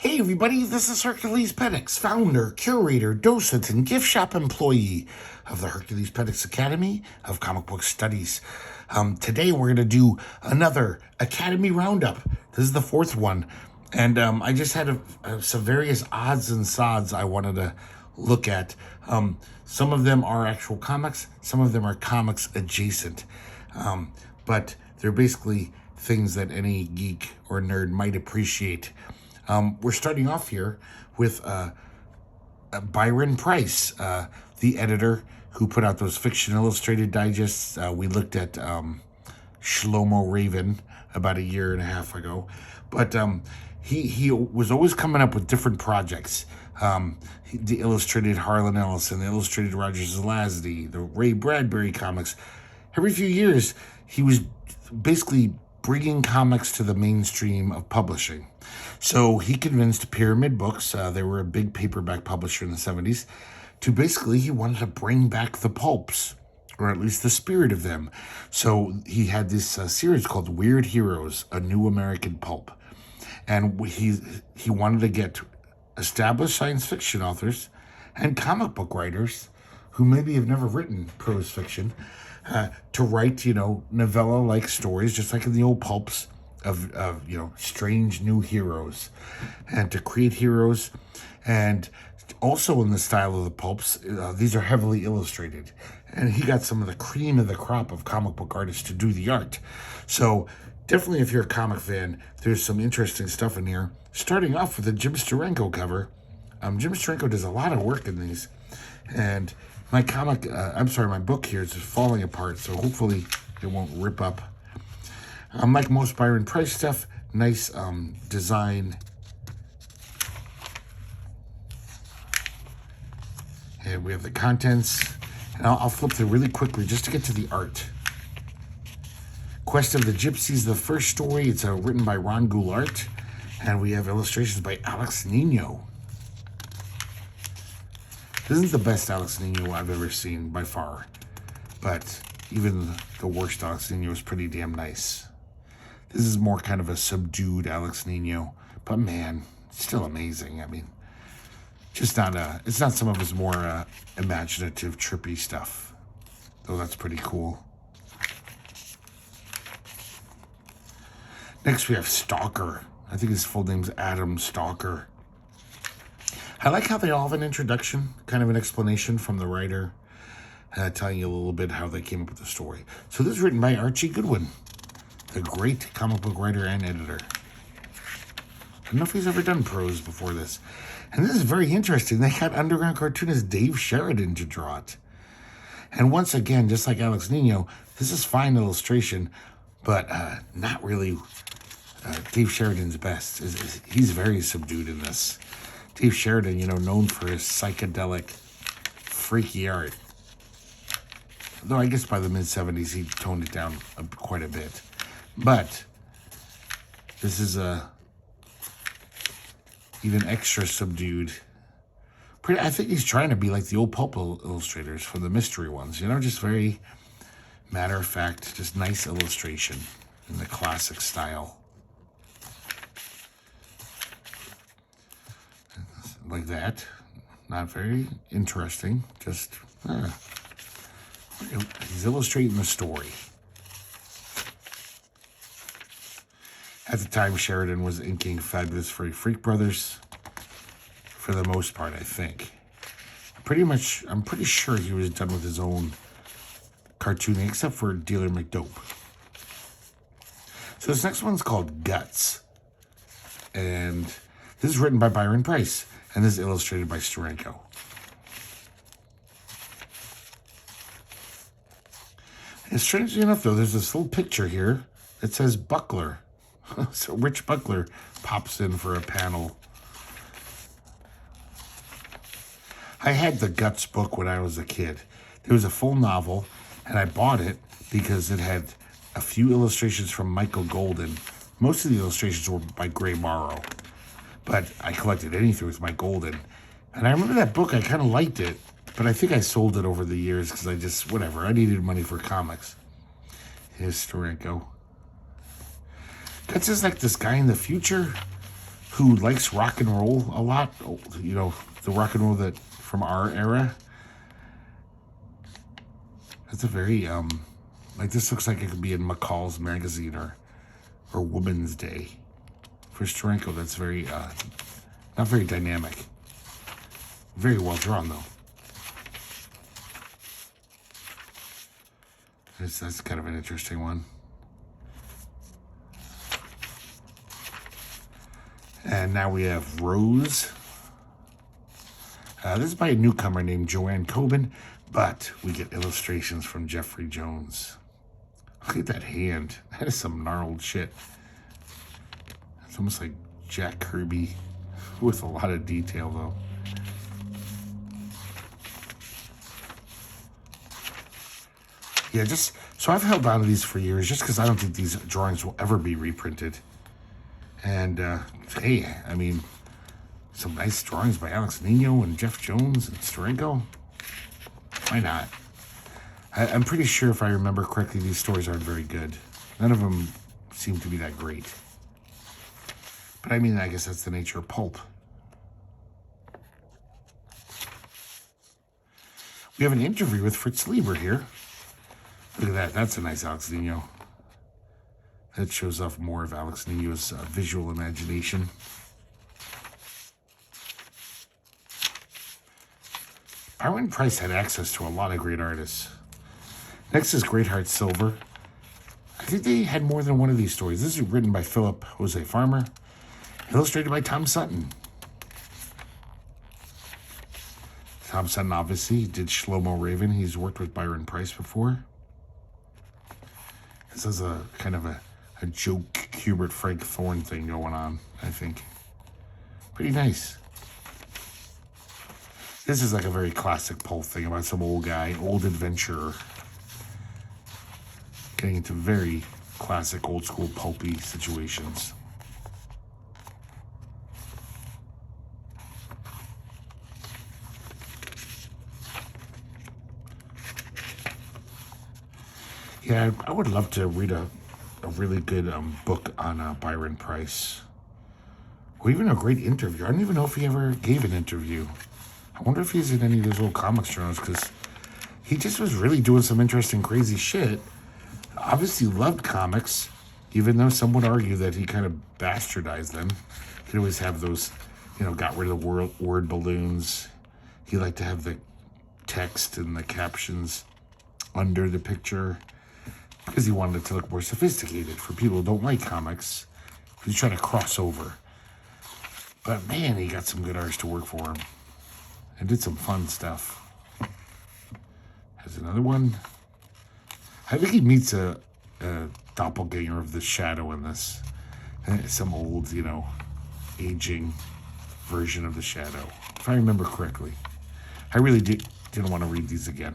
Hey everybody, this is herculespetix, founder, curator, docent, and gift shop employee of the herculespetix Academy of Comic Book Studies. Today we're going to do another Academy Roundup. This is the fourth one. And I just had some various odds and sods I wanted to look at. Some of them are actual comics, some of them are comics adjacent. But they're basically things that any geek or nerd might appreciate. We're starting off here with Byron Preiss, the editor who put out those fiction illustrated digests. We looked at Shlomo Raven about a year and a half ago. But he was always coming up with different projects. The illustrated Harlan Ellison, the illustrated Roger Zelazny, the Ray Bradbury comics. Every few years, he was basically bringing comics to the mainstream of publishing. So he convinced Pyramid Books, they were a big paperback publisher in the 70s, to basically he wanted to bring back the pulps, or at least the spirit of them. So he had this series called Weird Heroes, a New American Pulp. And he wanted to get established science fiction authors and comic book writers who maybe have never written prose fiction to write, novella-like stories, just like in the old pulps of strange new heroes, and to create heroes. And also in the style of the pulps, these are heavily illustrated. And he got some of the cream of the crop of comic book artists to do the art. So definitely, if you're a comic fan, there's some interesting stuff in here. Starting off with the Jim Steranko cover. Jim Steranko does a lot of work in these. And my book here is just falling apart, so hopefully it won't rip up. Like most Byron Preiss stuff, nice design. And we have the contents. And I'll flip through really quickly just to get to the art. Quest of the Gypsies, the first story. It's written by Ron Goulart. And we have illustrations by Alex Niño. This isn't the best Alex Niño I've ever seen, by far. But even the worst Alex Niño is pretty damn nice. This is more kind of a subdued Alex Niño. But man, still amazing. I mean, it's not some of his more imaginative, trippy stuff. Though that's pretty cool. Next we have Stalker. I think his full name's Adam Stalker. I like how they all have an introduction, kind of an explanation from the writer, telling you a little bit how they came up with the story. So this is written by Archie Goodwin, the great comic book writer and editor. I don't know if he's ever done prose before this. And this is very interesting. They got underground cartoonist Dave Sheridan to draw it. And once again, just like Alex Niño, this is fine illustration, but not really Dave Sheridan's best. He's very subdued in this. Dave Sheridan, known for his psychedelic, freaky art. Though I guess by the mid-70s, he toned it down quite a bit. But this is even extra subdued. I think he's trying to be like the old pulp illustrators from the mystery ones. Just very matter-of-fact, just nice illustration in the classic style. Like that. Not very interesting. Just he's illustrating the story. At the time, Sheridan was inking Fabulous Furry Freak Brothers for the most part, I think. I'm pretty sure he was done with his own cartooning, except for Dealer McDope. So this next one's called Guts. And this is written by Byron Preiss. And this is illustrated by Steranko. And strangely enough, though, there's this little picture here that says Buckler. So Rich Buckler pops in for a panel. I had the Guts book when I was a kid. It was a full novel, and I bought it because it had a few illustrations from Michael Golden. Most of the illustrations were by Gray Morrow. But I collected anything with Mike Golden. And I remember that book, I kind of liked it. But I think I sold it over the years because I needed money for comics. Here's Steranko. Guts is like this guy in the future who likes rock and roll a lot, you know, the rock and roll that from our era. That's a very, like this looks like it could be in McCall's magazine or Woman's Day. For Steranko, that's very, not very dynamic. Very well drawn, though. That's kind of an interesting one. And now we have Rose. This is by a newcomer named Joanne Coben, but we get illustrations from Jeffrey Jones. Look at that hand. That is some gnarled shit. It's almost like Jack Kirby with a lot of detail, though. Yeah, just so I've held on to these for years just because I don't think these drawings will ever be reprinted. And hey, I mean, some nice drawings by Alex Niño and Jeff Jones and Steranko. Why not? I'm pretty sure, if I remember correctly, these stories aren't very good. None of them seem to be that great. But I mean, I guess that's the nature of pulp. We have an interview with Fritz Lieber here. Look at that. That's a nice Alex Niño. That shows off more of Alex Niño's visual imagination. Byron Preiss had access to a lot of great artists. Next is Greatheart Silver. I think they had more than one of these stories. This is written by Philip Jose Farmer, illustrated by Tom Sutton. Tom Sutton obviously did Shlomo Raven. He's worked with Byron Preiss before. This is a kind of a joke Hubert Frank Thorne thing going on, I think. Pretty nice. This is like a very classic pulp thing about some old guy, old adventurer, getting into very classic old school pulpy situations. Yeah, I would love to read a really good book on Byron Preiss. Or even a great interview. I don't even know if he ever gave an interview. I wonder if he's in any of those old comics journals, because he just was really doing some interesting, crazy shit. Obviously loved comics, even though some would argue that he kind of bastardized them. He'd always have those, you know, got rid of the word balloons. He liked to have the text and the captions under the picture, because he wanted it to look more sophisticated for people who don't like comics. He's trying to cross over. But man, he got some good artists to work for him. And did some fun stuff. Has another one. I think he meets a doppelganger of the Shadow in this. Some old, you know, aging version of the Shadow, if I remember correctly. I really didn't want to read these again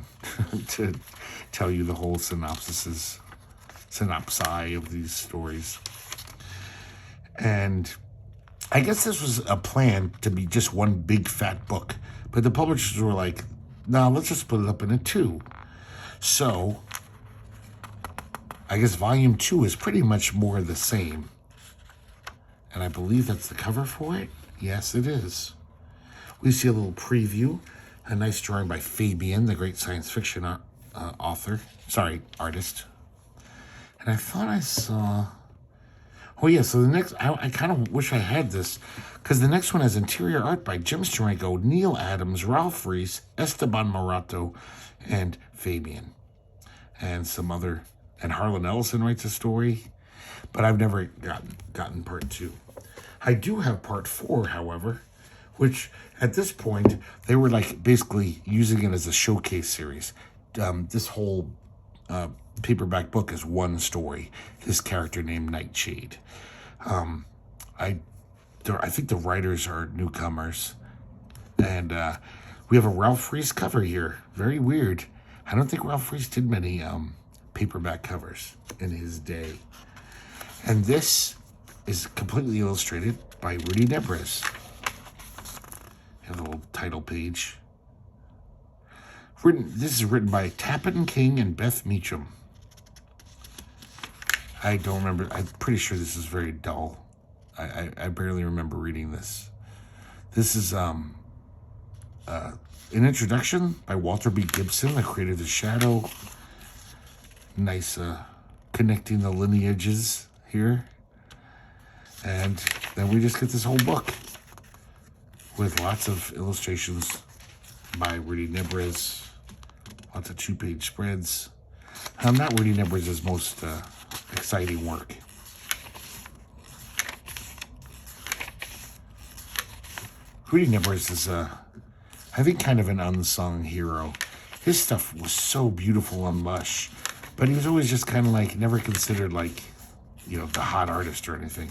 to tell you the whole synopsi of these stories. And I guess this was a plan to be just one big fat book, but the publishers were like, no, let's just split it up into two. So I guess volume 2 is pretty much more the same. And I believe that's the cover for it. Yes, it is. We see a little preview, a nice drawing by Fabian, the great science fiction artist. And I thought I saw, oh yeah, so the next, I kind of wish I had this, because the next one has interior art by Jim Steranko, Neil Adams, Ralph Reese, Esteban Morato, and Fabian. And some other, and Harlan Ellison writes a story, but I've never gotten part 2. I do have part 4, however, which at this point, they were like basically using it as a showcase series. This whole paperback book is one story, this character named Nightshade. I think the writers are newcomers, and we have a Ralph Reese cover here. Very weird. I don't think Ralph Reese did many paperback covers in his day. And this is completely illustrated by Rudy Nebres. You have a little title page. This is written by Tappan King and Beth Meacham. I don't remember. I'm pretty sure this is very dull. I barely remember reading this. This is an introduction by Walter B. Gibson, the creator of The Shadow. Nice connecting the lineages here. And then we just get this whole book with lots of illustrations by Rudy Nebres. Lots of 2-page spreads. Not Rudy Nebres' most exciting work. Rudy Nebres is, I think, kind of an unsung hero. His stuff was so beautiful and lush, but he was always just kind of like, never considered like, you know, the hot artist or anything.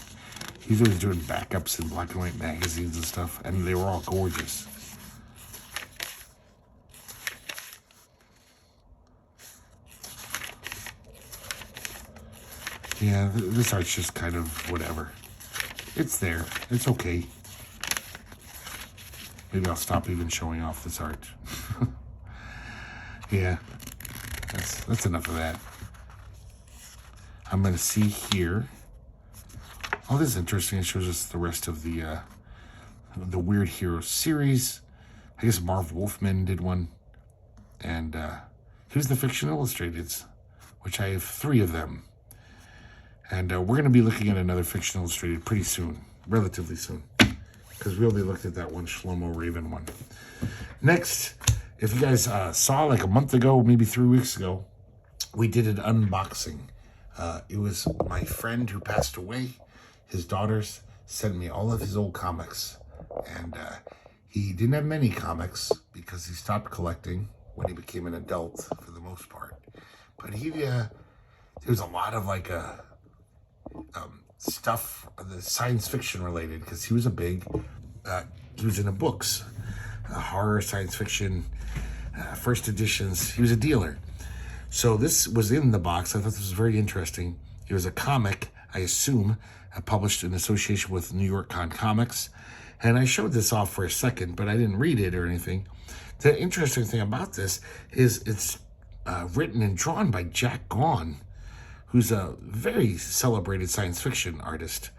He was always doing backups in black and white magazines and stuff, and they were all gorgeous. Yeah, this art's just kind of whatever. It's there. It's okay. Maybe I'll stop even showing off this art. Yeah, that's enough of that. I'm going to see here. Oh, this is interesting. It shows us the rest of the Weird Heroes series. I guess Marv Wolfman did one. And here's the Fiction Illustrateds, which I have 3 of them. And we're going to be looking at another Fiction Illustrated pretty soon, relatively soon, because we only looked at that one Shlomo Raven one. Next, if you guys saw like a month ago, maybe 3 weeks ago, we did an unboxing. It was my friend who passed away. His daughters sent me all of his old comics. And he didn't have many comics because he stopped collecting when he became an adult for the most part. But there was a lot of like stuff, the science fiction related, because he was he was into books, horror, science fiction, first editions. He was a dealer. So this was in the box. I thought this was very interesting. It was a comic, I assume, published in association with New York Con Comics. And I showed this off for a second, but I didn't read it or anything. The interesting thing about this is it's written and drawn by Jack Gaughan, who's a very celebrated science fiction artist.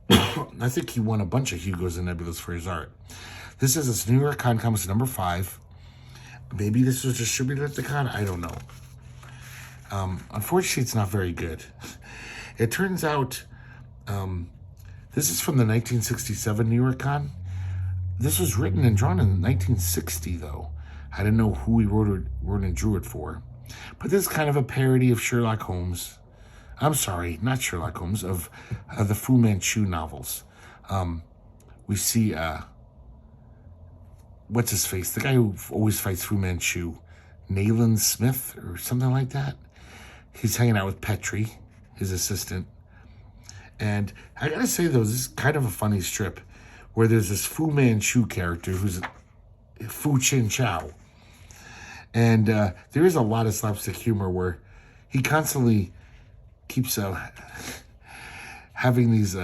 I think he won a bunch of Hugos and Nebulas for his art. This is this New York Con Comics number 5. Maybe this was distributed at the con. I don't know. Unfortunately, it's not very good. It turns out this is from the 1967 New York Con. This was written and drawn in 1960, though. I didn't know who he wrote and drew it for. But this is kind of a parody of Sherlock Holmes. I'm sorry, not Sherlock Holmes, of the Fu Manchu novels. We see, what's his face? The guy who always fights Fu Manchu, Nayland Smith or something like that. He's hanging out with Petrie, his assistant. And I gotta say, though, this is kind of a funny strip where there's this Fu Manchu character who's Fu Chin Chow. And there is a lot of slapstick humor where he constantly keeps having these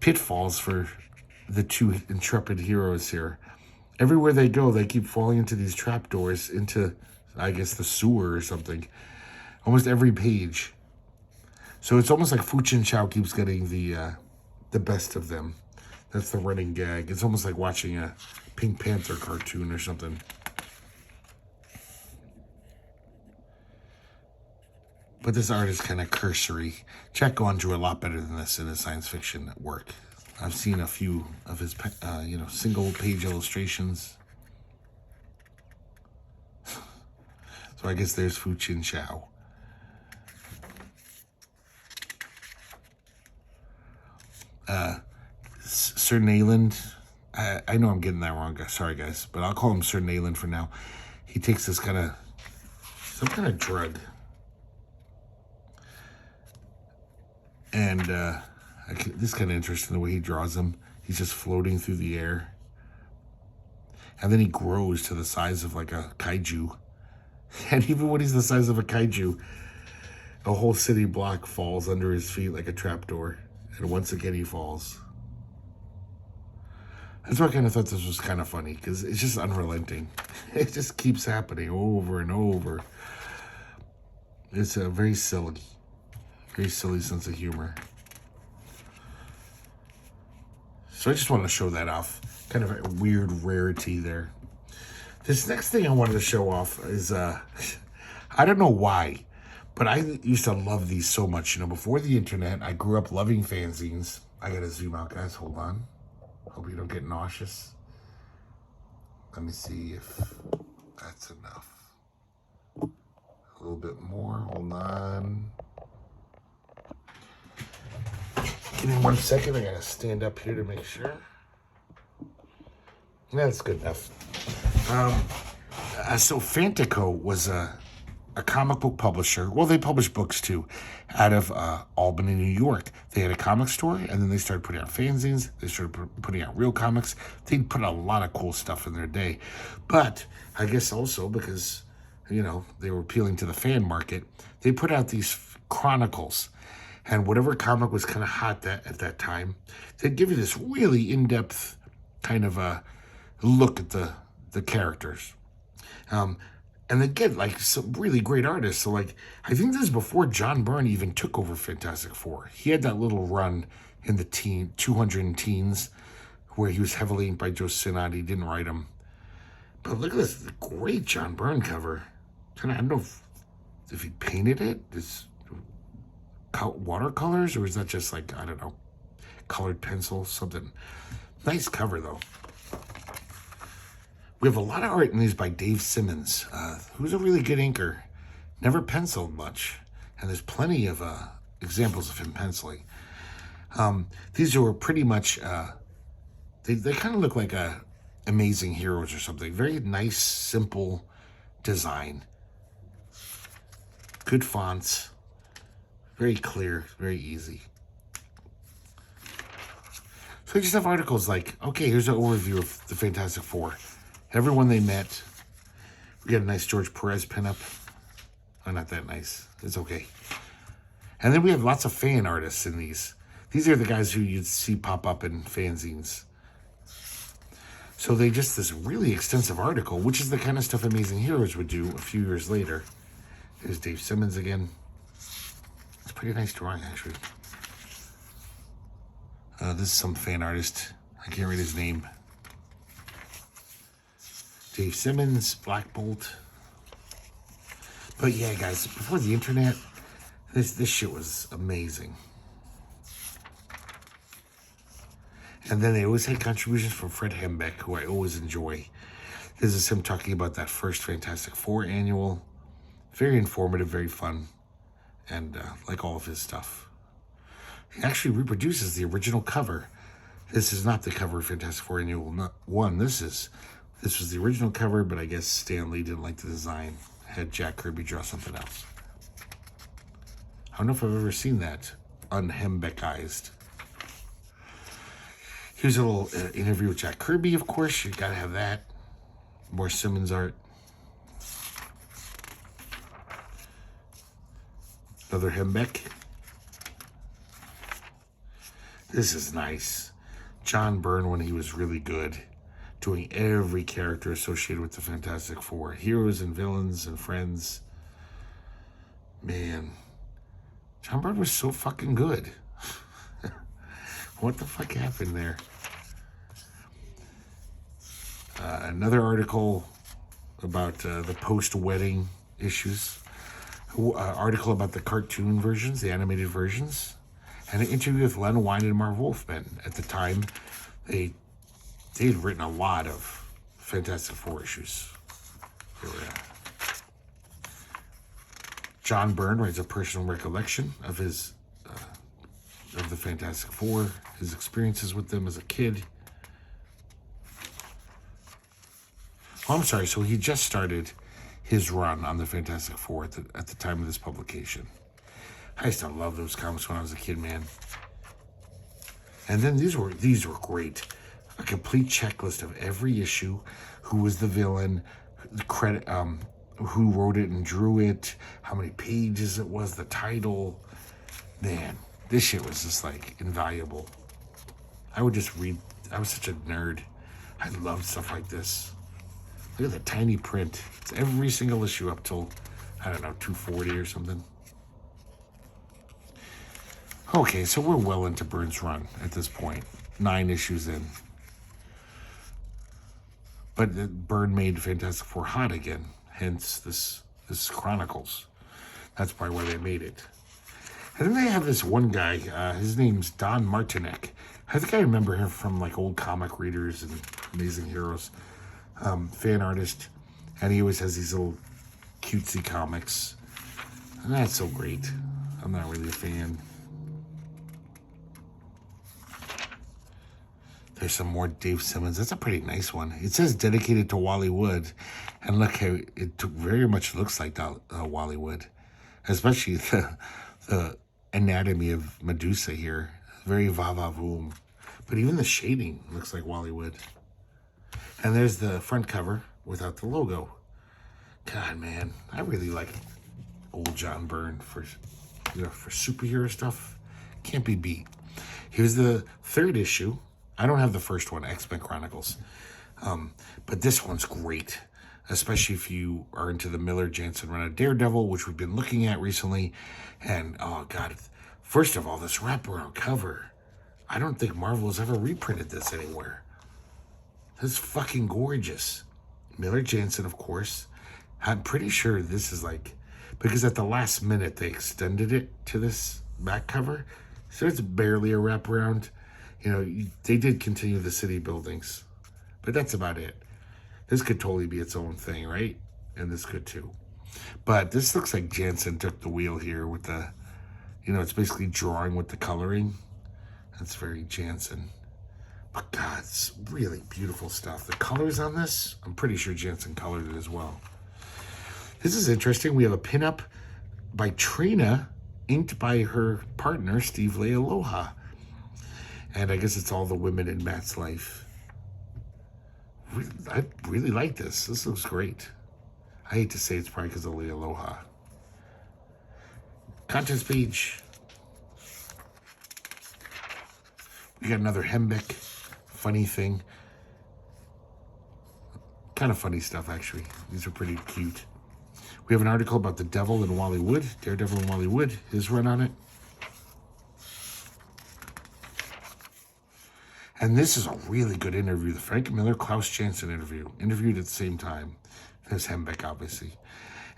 pitfalls for the 2 intrepid heroes here. Everywhere they go, they keep falling into these trapdoors into, I guess, the sewer or something. Almost every page. So it's almost like Fu Chin Chow keeps getting the best of them. That's the running gag. It's almost like watching a Pink Panther cartoon or something. But this art is kind of cursory. Jack Gaughan drew a lot better than this in his science fiction work. I've seen a few of his, single-page illustrations. So I guess there's Fu Chin Chow. Sir Nayland. I know I'm getting that wrong, guys. Sorry, guys. But I'll call him Sir Nayland for now. He takes this some kind of drug. And this is kind of interesting, the way he draws him. He's just floating through the air. And then he grows to the size of like a kaiju. And even when he's the size of a kaiju, a whole city block falls under his feet like a trapdoor. And once again, he falls. That's why I kind of thought this was kind of funny, because it's just unrelenting. It just keeps happening over and over. It's a very silly sense of humor. So I just wanted to show that off. Kind of a weird rarity there. This next thing I wanted to show off is, I don't know why, but I used to love these so much. You know, before the internet, I grew up loving fanzines. I gotta zoom out, guys. Hold on. Hope you don't get nauseous. Let me see if that's enough. A little bit more. Hold on. Give me 1 second. I gotta stand up here to make sure. That's good enough. So Fantaco was a comic book publisher. Well, they published books too, out of Albany, New York. They had a comic store, and then they started putting out fanzines. They started putting out real comics. They put a lot of cool stuff in their day. But I guess also because, you know, they were appealing to the fan market, they put out these Chronicles. And whatever comic was kind of hot at that time, they'd give you this really in-depth kind of a look at the characters. And they get like some really great artists. So like, I think this is before John Byrne even took over Fantastic Four. He had that little run in the 200 teens where he was heavily inked by Joe Sinnott. He didn't write them. But look at this great John Byrne cover. I don't know if he painted it. It's watercolors, or is that just like, I don't know, colored pencil, something. Nice cover though. We have a lot of art in these by Dave Simmons, who's a really good inker. Never penciled much, and there's plenty of examples of him penciling. These are pretty much, they kind of look like Amazing Heroes or something. Very nice, simple design. Good fonts. Very clear, very easy. So we just have articles like, okay, here's an overview of the Fantastic Four. Everyone they met. We got a nice George Perez pinup. Oh, not that nice. It's okay. And then we have lots of fan artists in these. These are the guys who you'd see pop up in fanzines. So they just this really extensive article, which is the kind of stuff Amazing Heroes would do a few years later. There's Dave Simmons again. It's a pretty nice drawing, actually. This is some fan artist. I can't read his name. Dave Simmons, Black Bolt. But yeah, guys, before the internet, this shit was amazing. And then they always had contributions from Fred Hembeck, who I always enjoy. This is him talking about that first Fantastic Four annual. Very informative, very fun, and like all of his stuff. He actually reproduces the original cover. This is not the cover of Fantastic Four Annual 1. This was the original cover, but I guess Stan Lee didn't like the design. Had Jack Kirby draw something else. I don't know if I've ever seen that unhembeckized. Here's a little interview with Jack Kirby, of course. You gotta have that. More Simmons art. Another Hembeck. This is nice. John Byrne when he was really good. Doing every character associated with the Fantastic Four. Heroes and villains and friends. Man. John Byrne was so fucking good. What the fuck happened there? Another article about the post-wedding issues. Article about the cartoon versions, the animated versions. And an interview with Len Wein and Marv Wolfman. At the time, they'd written a lot of Fantastic Four issues. Here we are. John Byrne writes a personal recollection of his of the Fantastic Four, his experiences with them as a kid. Oh, I'm sorry. So he just started his run on the Fantastic Four at the time of this publication. I used to love those comics when I was a kid, man. And then these were great. A complete checklist of every issue, who was the villain, the credit, who wrote it and drew it, how many pages it was, the title. Man, this shit was just like invaluable. I would just read. I was such a nerd. I loved stuff like this. Look at the tiny print. It's every single issue up till, I don't know, 240 or something. Okay, so we're well into Byrne's run at this point. 9 issues in. But Byrne made Fantastic Four hot again. Hence, this Chronicles. That's probably why they made it. And then they have this one guy. His name's Don Martinek. I think I remember him from like old comic readers and Amazing Heroes. Fan artist. And he always has these little cutesy comics. And that's so great. I'm not really a fan. There's some more Dave Simmons. That's a pretty nice one. It says dedicated to Wally Wood. And look how it very much looks like Wally Wood. Especially the anatomy of Medusa here. Very va-va-voom. But even the shading looks like Wally Wood. And there's the front cover without the logo. God, man. I really like old John Byrne for superhero stuff. Can't be beat. Here's the 3rd issue. I don't have the first one, X-Men Chronicles. But this one's great, especially if you are into the Miller Jansen run of Daredevil, which we've been looking at recently. And, oh, God, first of all, this wraparound cover. I don't think Marvel has ever reprinted this anywhere. This is fucking gorgeous. Miller Jansen, of course. I'm pretty sure this is like, because at the last minute they extended it to this back cover. So it's barely a wraparound. You know, they did continue the city buildings, but that's about it. This could totally be its own thing, right? And this could too. But this looks like Jansen took the wheel here with the, it's basically drawing with the coloring. That's very Jansen. But God, it's really beautiful stuff. The colors on this, I'm pretty sure Jansen colored it as well. This is interesting. We have a pinup by Trina, inked by her partner, Steve Leialoha. And I guess it's all the women in Matt's life. I really like this. This looks great. I hate to say it's probably because of Leialoha. Contest page. We got another Hembeck. Funny thing. Kind of funny stuff, actually. These are pretty cute. We have an article about the Devil and Wally Wood. Daredevil and Wally Wood. His run on it. And this is a really good interview. The Frank Miller, Klaus Janson interview. Interviewed at the same time. There's Hembeck, obviously.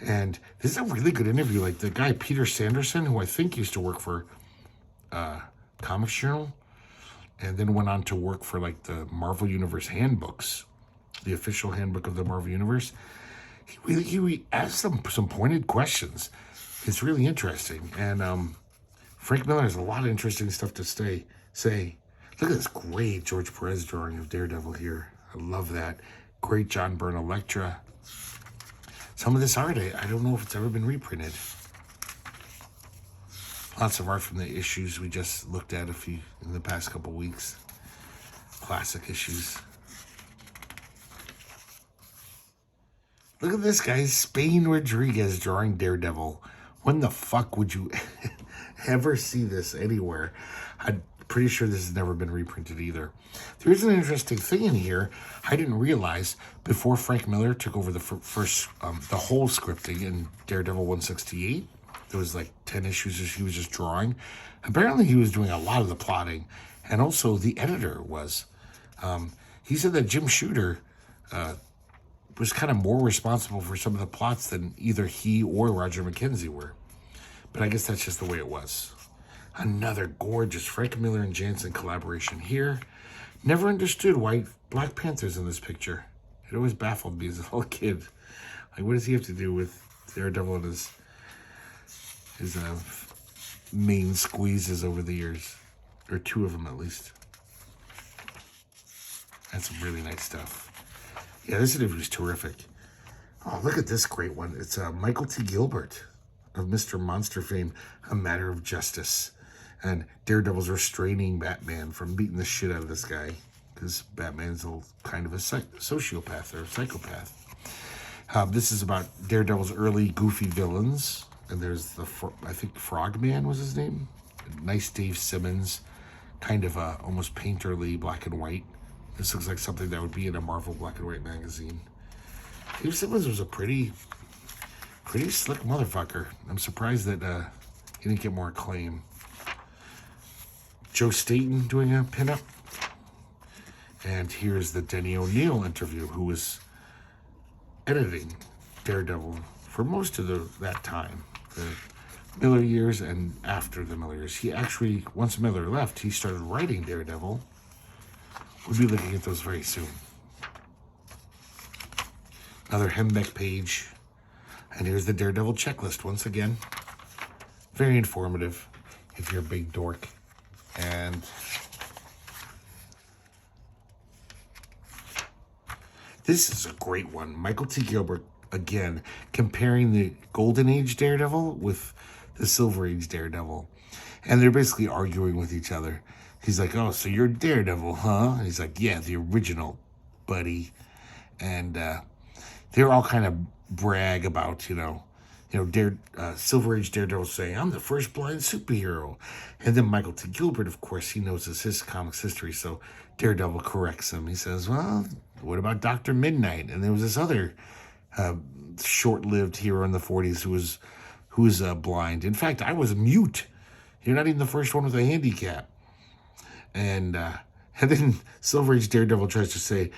And this is a really good interview. Like the guy, Peter Sanderson, who I think used to work for Comics Journal. And then went on to work for like the Marvel Universe handbooks. The official handbook of the Marvel Universe. He asked some pointed questions. It's really interesting. And Frank Miller has a lot of interesting stuff to say. Look at this great George Perez drawing of Daredevil here. I love that. Great John Byrne Elektra. Some of this art, I don't know if it's ever been reprinted. Lots of art from the issues we just looked at in the past couple weeks. Classic issues. Look at this, guys. Spain Rodriguez drawing Daredevil. When the fuck would you ever see this anywhere? I'm pretty sure this has never been reprinted either. There's an interesting thing in here. I didn't realize before Frank Miller took over the whole scripting in Daredevil 168. There was like 10 issues he was just drawing. Apparently he was doing a lot of the plotting. And also the editor was. He said that Jim Shooter was kind of more responsible for some of the plots than either he or Roger McKenzie were. But I guess that's just the way it was. Another gorgeous Frank Miller and Janson collaboration here. Never understood why Black Panther's in this picture. It always baffled me as a little kid. Like, what does he have to do with Daredevil and his main squeezes over the years? Or 2 of them, at least. That's some really nice stuff. Yeah, this interview is terrific. Oh, look at this great one. It's Michael T. Gilbert of Mr. Monster fame, A Matter of Justice. And Daredevil's restraining Batman from beating the shit out of this guy. Because Batman's kind of a sociopath or a psychopath. This is about Daredevil's early goofy villains. And there's I think Frogman was his name. Nice Dave Simmons. Kind of almost painterly black and white. This looks like something that would be in a Marvel black and white magazine. Dave Simmons was a pretty slick motherfucker. I'm surprised that he didn't get more acclaim. Joe Staton doing a pinup. And here's the Denny O'Neil interview, who was editing Daredevil for most of that time, the Miller years and after the Miller years. He actually, once Miller left, he started writing Daredevil. We'll be looking at those very soon. Another Hembeck page. And here's the Daredevil checklist once again. Very informative if you're a big dork. And this is a great one. Michael T. Gilbert, again, comparing the Golden Age Daredevil with the Silver Age Daredevil. And they're basically arguing with each other. He's like, oh, so you're Daredevil, huh? And he's like, yeah, the original, buddy. And they're all kind of brag about, Silver Age Daredevil saying, I'm the first blind superhero. And then Michael T. Gilbert, of course, he knows his comics history, so Daredevil corrects him. He says, well, what about Dr. Midnight? And there was this other short-lived hero in the 40s who was blind. In fact, I was mute. You're not even the first one with a handicap. And then Silver Age Daredevil tries to say,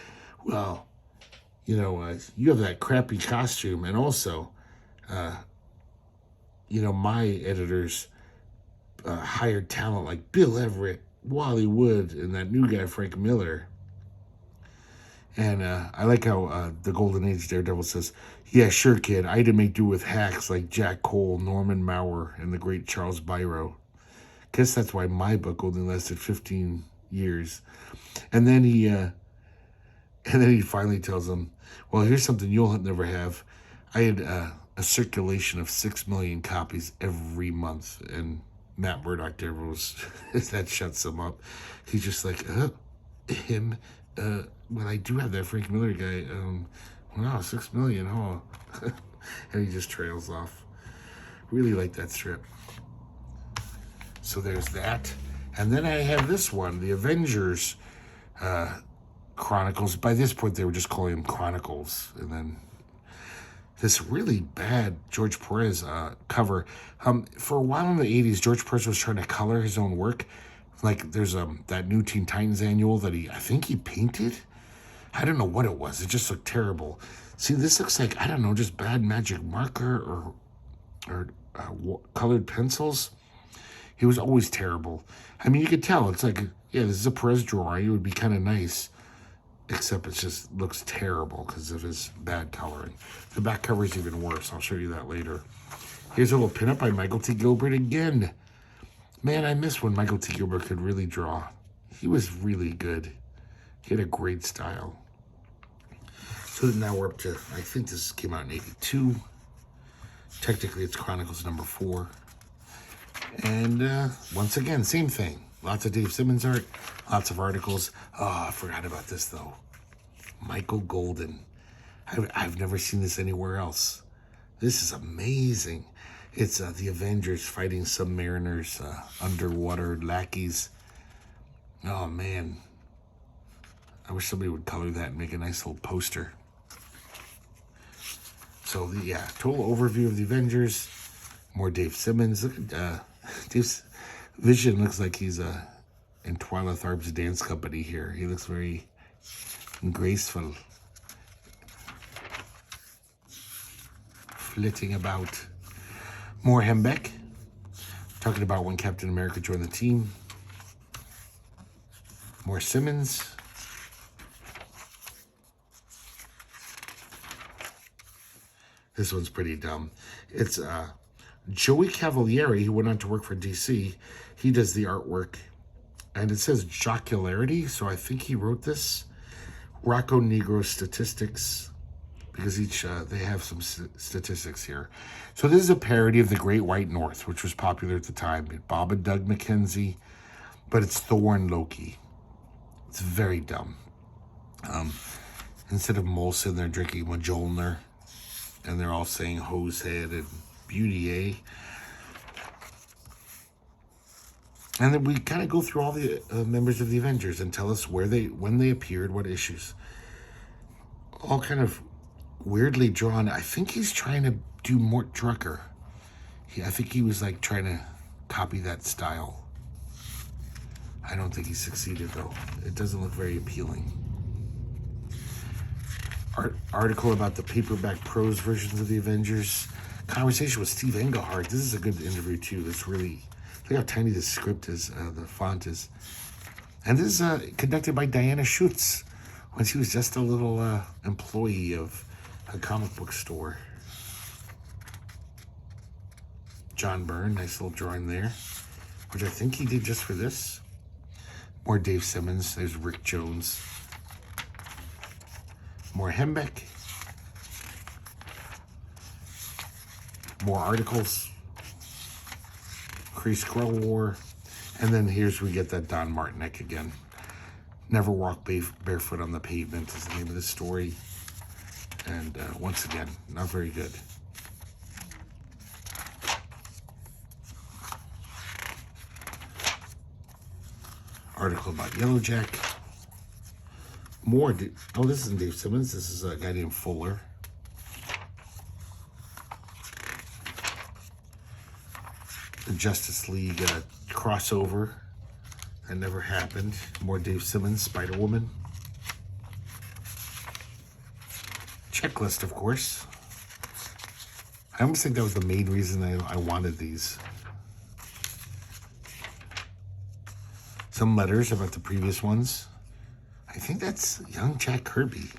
well, you have that crappy costume, and also, my editors hired talent like Bill Everett, Wally Wood, and that new guy, Frank Miller. And I like how the Golden Age Daredevil says, yeah, sure, kid, I had to make do with hacks like Jack Cole, Norman Maurer, and the great Charles Biro. Guess that's why my book only lasted 15 years. And then he finally tells them, well, here's something you'll never have. I had a circulation of 6 million copies every month. And Matt Murdock there that shuts him up. He's just like, him, well, I do have that Frank Miller guy. Wow, 6 million, huh? And he just trails off. Really like that strip. So there's that. And then I have this one, the Avengers Chronicles. By this point, they were just calling them Chronicles. And then this really bad George Perez cover. For a while in the 80s, George Perez was trying to color his own work. Like there's that new Teen Titans annual that I think he painted. I don't know what it was. It just looked terrible. See, this looks like, I don't know, just bad magic marker or colored pencils. He was always terrible. I mean, you could tell. It's like, yeah, this is a Perez drawing. It would be kind of nice. Except it just looks terrible because of his bad coloring. The back cover is even worse. I'll show you that later. Here's a little pinup by Michael T. Gilbert again. Man, I miss when Michael T. Gilbert could really draw. He was really good. He had a great style. So now we're up to, I think this came out in 82. Technically, it's Chronicles number 4. And once again, same thing. Lots of Dave Simmons art, lots of articles. Oh, I forgot about this, though. Michael Golden. I've never seen this anywhere else. This is amazing. It's the Avengers fighting submariners, underwater lackeys. Oh, man. I wish somebody would color that and make a nice little poster. So, total overview of the Avengers. More Dave Simmons. Look at Dave's Vision looks like he's in Twyla Tharp's dance company here. He looks very graceful. Flitting about. More Hembeck. Talking about when Captain America joined the team. More Simmons. This one's pretty dumb. It's Joey Cavalieri, who went on to work for DC. He does the artwork. And it says jocularity, so I think he wrote this. Rocco Negro statistics, because they have some statistics here. So this is a parody of The Great White North, which was popular at the time. Bob and Doug McKenzie, but it's Thor and Loki. It's very dumb. Instead of Molson, they're drinking Majolner, and they're all saying Hosehead and Beauty, eh? And then we kind of go through all the members of the Avengers and tell us when they appeared, what issues. All kind of weirdly drawn. I think he's trying to do Mort Drucker. I think he was like trying to copy that style. I don't think he succeeded, though. It doesn't look very appealing. Article about the paperback prose versions of the Avengers. Conversation with Steve Englehart. This is a good interview, too. It's really... Look how tiny the script is, the font is. And this is conducted by Diana Schutz when she was just a little employee of a comic book store. John Byrne, nice little drawing there, which I think he did just for this. More Dave Simmons. There's Rick Jones. More Hembeck. More articles. Kree Skrull War. And then here's we get that Don Martinek again. Never Walk Barefoot on the Pavement is the name of the story. And once again, not very good. Article about Yellowjack. More. Oh, this isn't Dave Simmons. This is a guy named Fuller. The Justice League crossover that never happened. More Dave Simmons, Spider-Woman. Checklist, of course. I almost think that was the main reason I wanted these. Some letters about the previous ones. I think that's young Jack Kirby.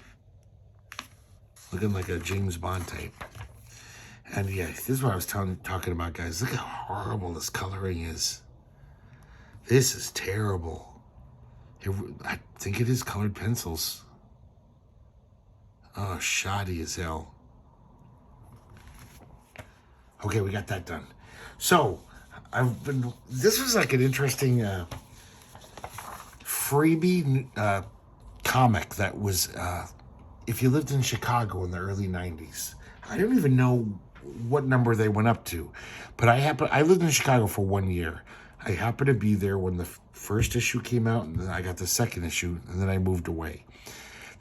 Looking like a James Bond type. And yeah, this is what I was talking about, guys. Look how horrible this coloring is. This is terrible. I think it is colored pencils. Oh, shoddy as hell. Okay, we got that done. So, this was like an interesting freebie comic that was, if you lived in Chicago in the early 90s. I don't even know what number they went up to, but I lived in Chicago for 1 year. I happened to be there when the first issue came out, and then I got the second issue, and then I moved away.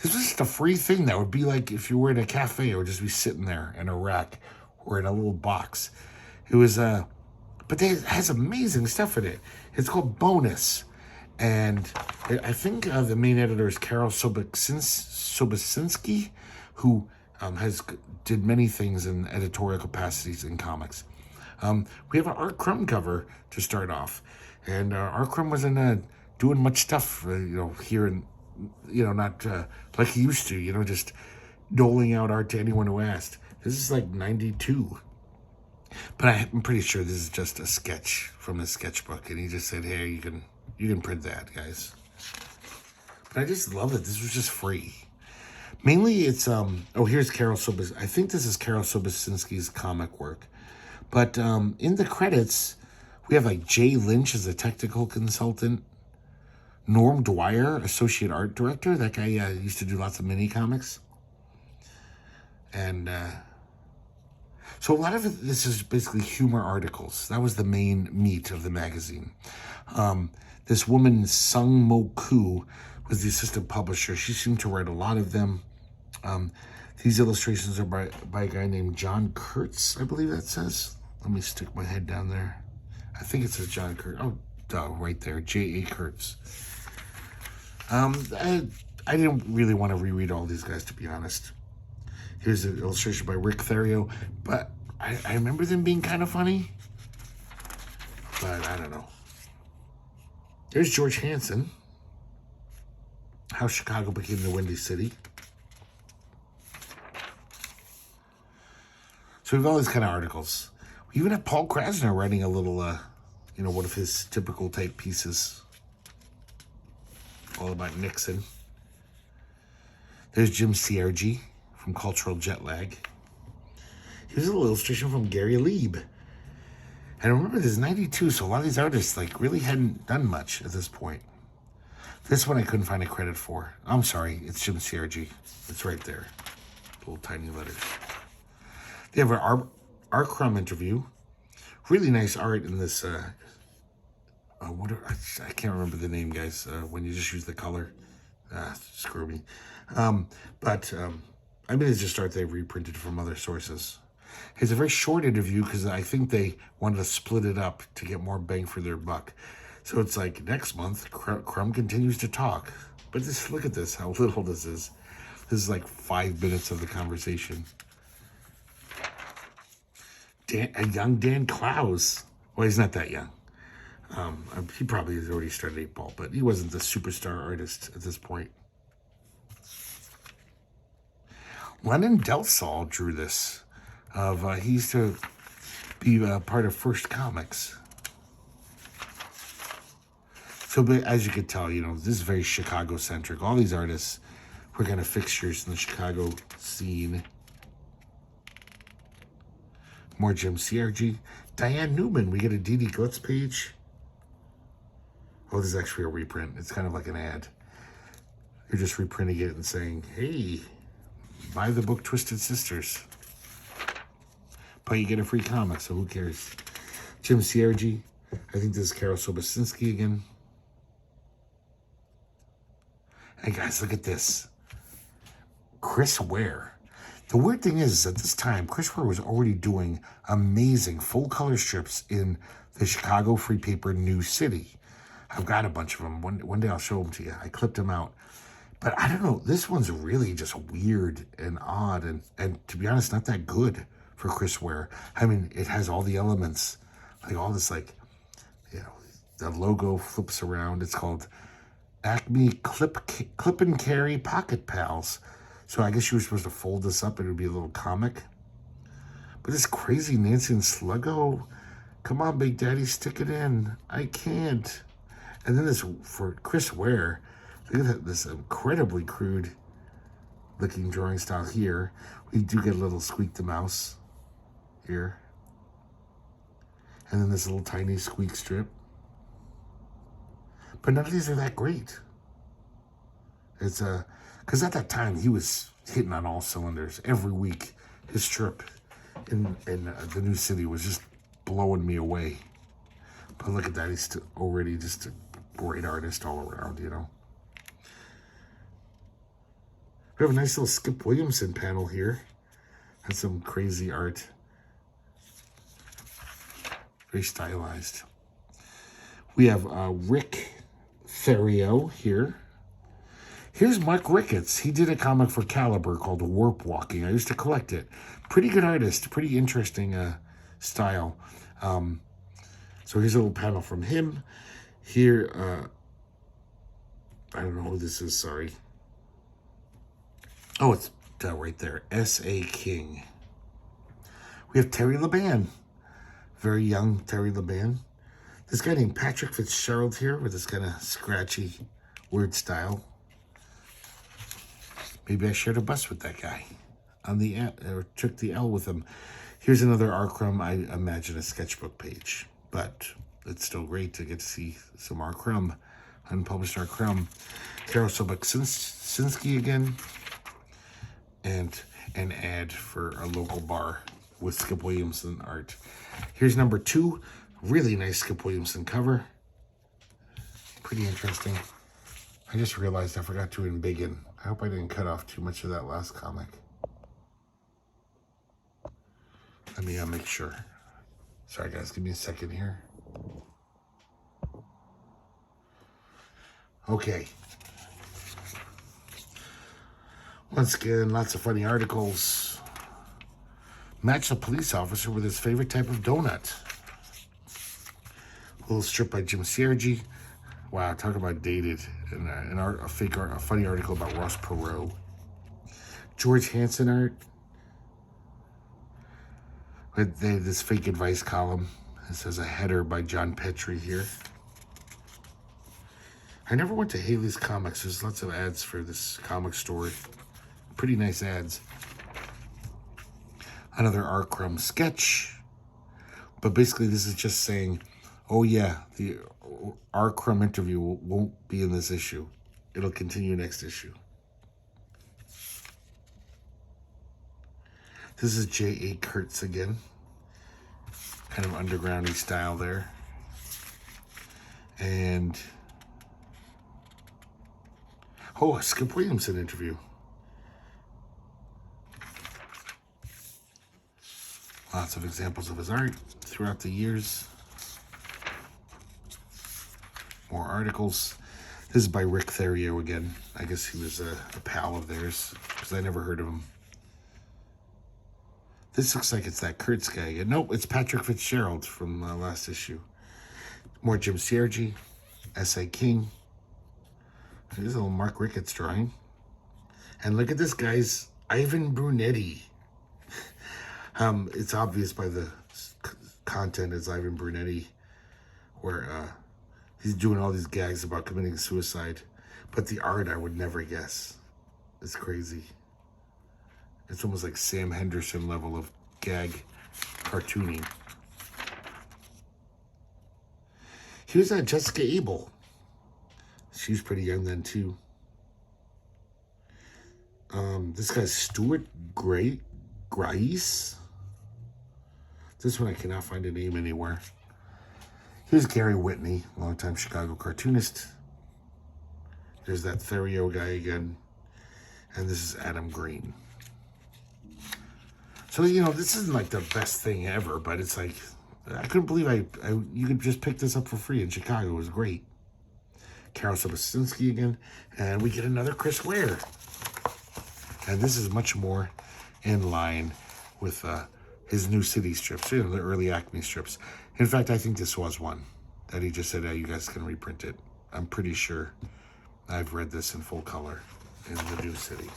This was just a free thing that would be like if you were in a cafe, it would just be sitting there in a rack or in a little box. It was, but it has amazing stuff in it. It's called Bonus. And I think the main editor is Carol Sobocinski, who did many things in editorial capacities in comics. We have an Art Crumb cover to start off, and Art Crumb wasn't doing much stuff, here in, not like he used to, just doling out art to anyone who asked. This is like 92, but I'm pretty sure this is just a sketch from his sketchbook, and he just said, "Hey, you can print that, guys." But I just love it. This was just free. Mainly it's, here's Carol Sobis. I think this is Carol Sobocinski's comic work. But in the credits, we have like Jay Lynch as a technical consultant. Norm Dwyer, associate art director. That guy used to do lots of mini comics. And so a lot of this is basically humor articles. That was the main meat of the magazine. This woman, Sung Mo Koo, was the assistant publisher. She seemed to write a lot of them. These illustrations are by a guy named John Kurtz, I believe that says. Let me stick my head down there. I think it says John Kurtz. Oh, duh, right there, J.A. Kurtz. I didn't really want to reread all these guys, to be honest. Here's an illustration by Rick Therio, but I remember them being kind of funny. But I don't know. There's George Hansen. How Chicago Became the Windy City. So we have all these kind of articles. We even have Paul Krasner writing a little, one of his typical type pieces. All about Nixon. There's Jim Ciergi from Cultural Jet Lag. Here's a little illustration from Gary Lieb. And remember, this is 92, so a lot of these artists really hadn't done much at this point. This one I couldn't find a credit for. I'm sorry, it's Jim Ciergi. It's right there. Little tiny letters. They have an Art Crumb interview. Really nice art in this. I can't remember the name, guys. When you just use the color. Screw me. It's just art they reprinted from other sources. It's a very short interview because I think they wanted to split it up to get more bang for their buck. So it's like next month, Crumb continues to talk. But just look at this, how little this is. This is like 5 minutes of the conversation. A young Dan Clowes. Well, he's not that young. He probably has already started 8-ball, but he wasn't the superstar artist at this point. Lennon Delsall drew this. He used to be part of First Comics. So, but as you could tell, this is very Chicago-centric. All these artists were kind of fixtures in the Chicago scene. More Jim CRG. Diane Newman, we get a D.D. Glitz page. Oh, this is actually a reprint. It's kind of like an ad. You're just reprinting it and saying, hey, buy the book Twisted Sisters. But you get a free comic, so who cares? Jim CRG. I think this is Carol Sobosinski again. And guys, look at this. Chris Ware. The weird thing is, at this time, Chris Ware was already doing amazing full-color strips in the Chicago free paper New City. I've got a bunch of them. One day I'll show them to you. I clipped them out. But I don't know. This one's really just weird and odd. And to be honest, not that good for Chris Ware. I mean, it has all the elements. Like all this, the logo flips around. It's called Acme Clip and Carry Pocket Pals. So I guess you were supposed to fold this up and it would be a little comic. But this crazy Nancy and Sluggo. Come on, Big Daddy, stick it in. I can't. And then this, for Chris Ware, look at this incredibly crude looking drawing style here. We do get a little Squeak the Mouse here. And then this little tiny Squeak strip. But none of these are that great. It's because at that time he was hitting on all cylinders. Every week, his strip in the New City was just blowing me away. But look at that, he's already just a great artist all around, We have a nice little Skip Williamson panel here. That's some crazy art. Very stylized. We have Rick Ferrio here. Here's Mark Ricketts. He did a comic for Caliber called Warp Walking. I used to collect it. Pretty good artist. Pretty interesting style. So here's a little panel from him. Here, I don't know who this is, sorry. Oh, it's right there. S.A. King. We have Terry Laban. Very young Terry Laban. This guy named Patrick Fitzgerald here with this kind of scratchy, weird style. Maybe I shared a bus with that guy on the or took the L with him. Here's another R. Crumb, I imagine a sketchbook page, but it's still great to get to see some R. Crumb, unpublished R. Crumb. Carol Sobosinski again, and an ad for a local bar with Skip Williamson art. Here's number 2, really nice Skip Williamson cover. Pretty interesting. I just realized I forgot to embiggen. I hope I didn't cut off too much of that last comic. Let me make sure. Sorry guys, give me a second here. Okay. Once again, lots of funny articles. Match a police officer with his favorite type of donut. A little strip by Jim Sergi. Wow, talk about dated. And a funny article about Ross Perot. George Hansen art. With this fake advice column. This has a header by John Petrie here. I never went to Haley's Comics. There's lots of ads for this comic store. Pretty nice ads. Another R. Crumb sketch. But basically this is just saying, oh yeah, the R. Crumb interview won't be in this issue. It'll continue next issue. This is J.A. Kurtz again. Kind of undergroundy style there. And oh, a Skip Williamson interview. Lots of examples of his art throughout the years. More articles. This is by Rick Therio again. I guess he was a pal of theirs, because I never heard of him. This looks like it's that Kurtz guy again. Nope, it's Patrick Fitzgerald from last issue. More Jim Sergi, S.A. King. There's a little Mark Ricketts drawing. And look at this guy's Ivan Brunetti. It's obvious by the content it's Ivan Brunetti, where he's doing all these gags about committing suicide. But the art, I would never guess. It's crazy. It's almost like Sam Henderson level of gag cartooning. Here's Jessica Abel. She's pretty young then, too. This guy's Stuart Grice. This one I cannot find a name anywhere. Here's Gary Whitney, longtime Chicago cartoonist. There's that Therio guy again. And this is Adam Green. So, you know, this isn't like the best thing ever, but it's like, I couldn't believe you could just pick this up for free in Chicago. It was great. Carol Sobosinski again. And we get another Chris Ware. And this is much more in line with his New City strips, you know, the early Acme strips. In fact, I think this was one that he just said, hey, you guys can reprint it. I'm pretty sure I've read this in full color in the New City.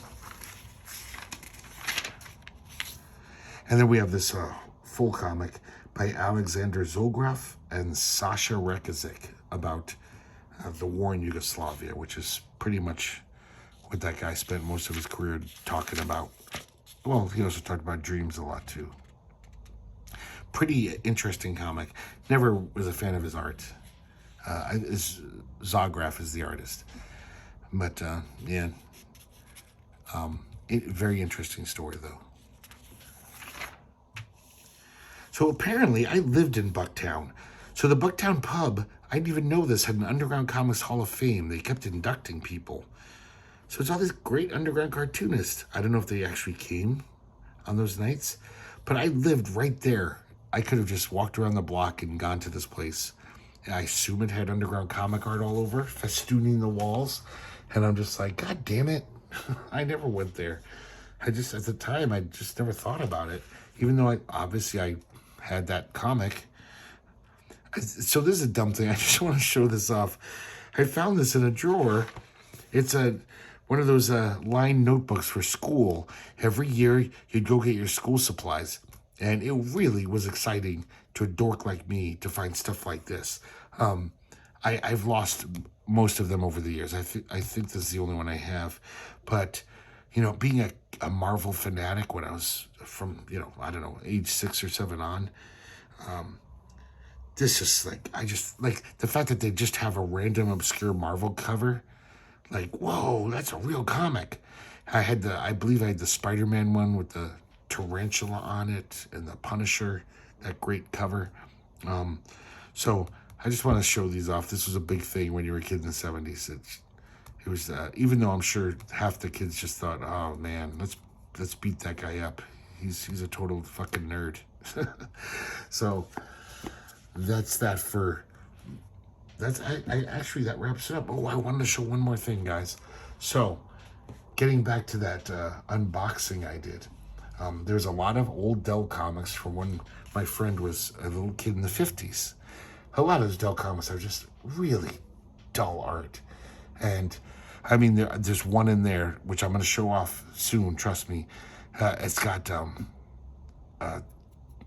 And then we have this full comic by Alexander Zograf and Sasha Rekizik about the war in Yugoslavia, which is pretty much what that guy spent most of his career talking about. Well, he also talked about dreams a lot, too. Pretty interesting comic. Never was a fan of his art. Zograf is the artist. But, yeah. Very interesting story, though. So apparently, I lived in Bucktown. So the Bucktown pub, I didn't even know this, had an Underground Comics Hall of Fame. They kept inducting people. So it's all these great underground cartoonists. I don't know if they actually came on those nights, but I lived right there. I could have just walked around the block and gone to this place. I assume it had underground comic art all over, festooning the walls. And I'm just like, God damn it. I never went there. At the time, I just never thought about it. Even though I had that comic. So this is a dumb thing. I just want to show this off. I found this in a drawer. It's one of those lined notebooks for school. Every year, you'd go get your school supplies. And it really was exciting to a dork like me to find stuff like this. I've lost most of them over the years. I think this is the only one I have. But, you know, being a Marvel fanatic when I was from, you know, I don't know, age 6 or 7 on, this is like, I just, like, the fact that they just have a random obscure Marvel cover, like, whoa, that's a real comic. I believe I had the Spider-Man one with the tarantula on it and the Punisher, that great cover. So I just want to show these off. This was a big thing when you were a kid in the 70s. It was, even though I'm sure half the kids just thought, oh man, let's beat that guy up. He's a total fucking nerd. So that's that for, actually that wraps it up. Oh, I wanted to show one more thing, guys. So getting back to that unboxing I did. There's a lot of old Dell comics from when my friend was a little kid in the 50s. A lot of those Dell comics are just really dull art. And, I mean, there's one in there, which I'm going to show off soon, trust me. It's got, oh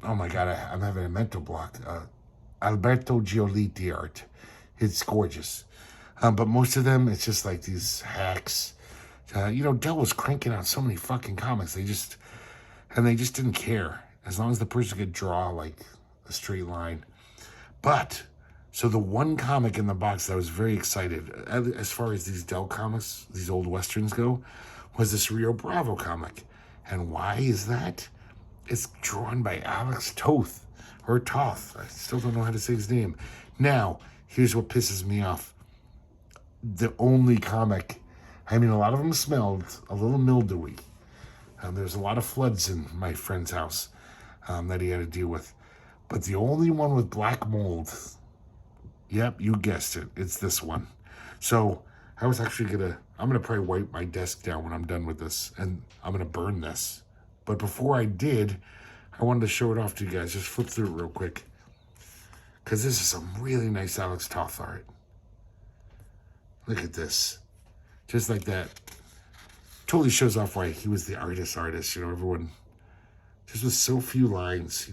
my God, I'm having a mental block. Alberto Giolitti art. It's gorgeous. But most of them, it's just like these hacks. You know, Dell was cranking out so many fucking comics. They just didn't care. As long as the person could draw, like, a straight line. But, so the one comic in the box that I was very excited, as far as these Dell comics, these old Westerns go, was this Rio Bravo comic. And why is that? It's drawn by Alex Toth, or Toth. I still don't know how to say his name. Now, here's what pisses me off. The only comic, I mean, a lot of them smelled a little mildewy. There's a lot of floods in my friend's house that he had to deal with. But the only one with black mold Yep, you guessed it. It's this one. So I was actually I'm gonna probably wipe my desk down when I'm done with this, and I'm gonna burn this. But before I did, I wanted to show it off to you guys. Just flip through it real quick, because this is some really nice Alex Toth art. Look at this. Just like that. Totally shows off why he was the artist. You know, everyone, just with so few lines.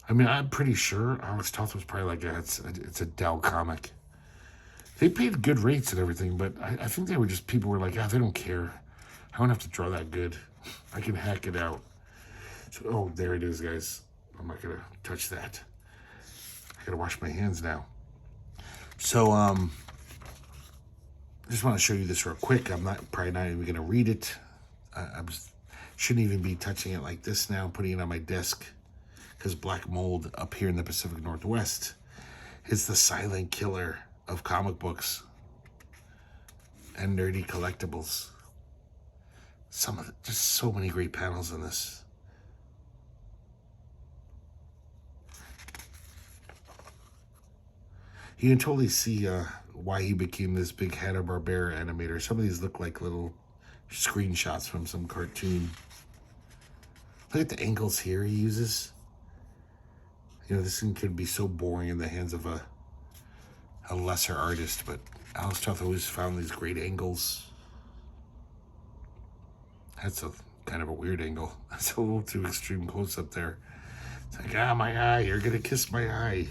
I mean, I'm pretty sure Alex Toth was probably like, it's a Dell comic. They paid good rates and everything, but I think they were just, people were like, they don't care. I don't have to draw that good. I can hack it out. So, oh, there it is, guys. I'm not going to touch that. I got to wash my hands now. So, I just want to show you this real quick. I'm probably not even going to read it. Shouldn't even be touching it like this now, putting it on my desk, because black mold up here in the Pacific Northwest is the silent killer of comic books and nerdy collectibles. Just so many great panels in this. You can totally see why he became this big Hanna-Barbera animator. Some of these look like little screenshots from some cartoon. Look at the angles here he uses. You know, this thing could be so boring in the hands of a lesser artist, but Alex Toth always found these great angles. That's a kind of a weird angle. That's a little too extreme close up there. It's like, my eye, you're gonna kiss my eye.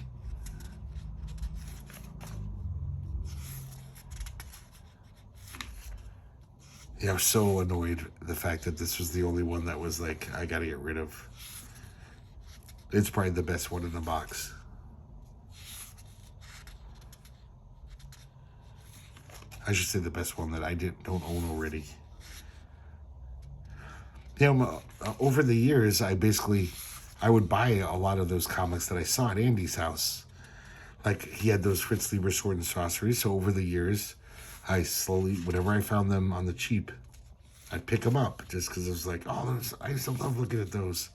Yeah, I was so annoyed the fact that this was the only one that was like, I gotta get rid of. It's probably the best one in the box. I should say the best one that I don't own already. You know, over the years, I would buy a lot of those comics that I saw at Andy's house. Like, he had those Fritz Lieber Sword and Sorcery, so over the years, I slowly, whenever I found them on the cheap, I'd pick them up, just because it was like, I used to love looking at those.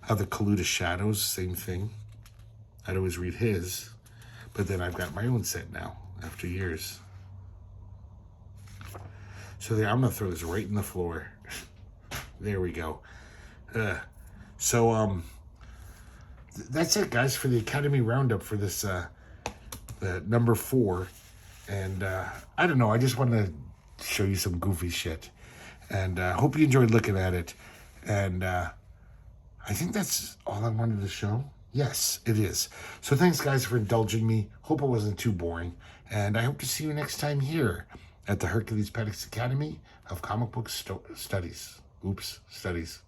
The Colluda Shadows, same thing. I'd always read his, but then I've got my own set now, after years. So there, I'm gonna throw this right in the floor. There we go. That's it, guys, for the Academy Roundup for this, the number 4. And I don't know, I just wanted to show you some goofy shit. And hope you enjoyed looking at it. And I think that's all I wanted to show. Yes, it is. So thanks, guys, for indulging me. Hope it wasn't too boring. And I hope to see you next time here at the herculespetix Academy of Comic Book Studies. Studies.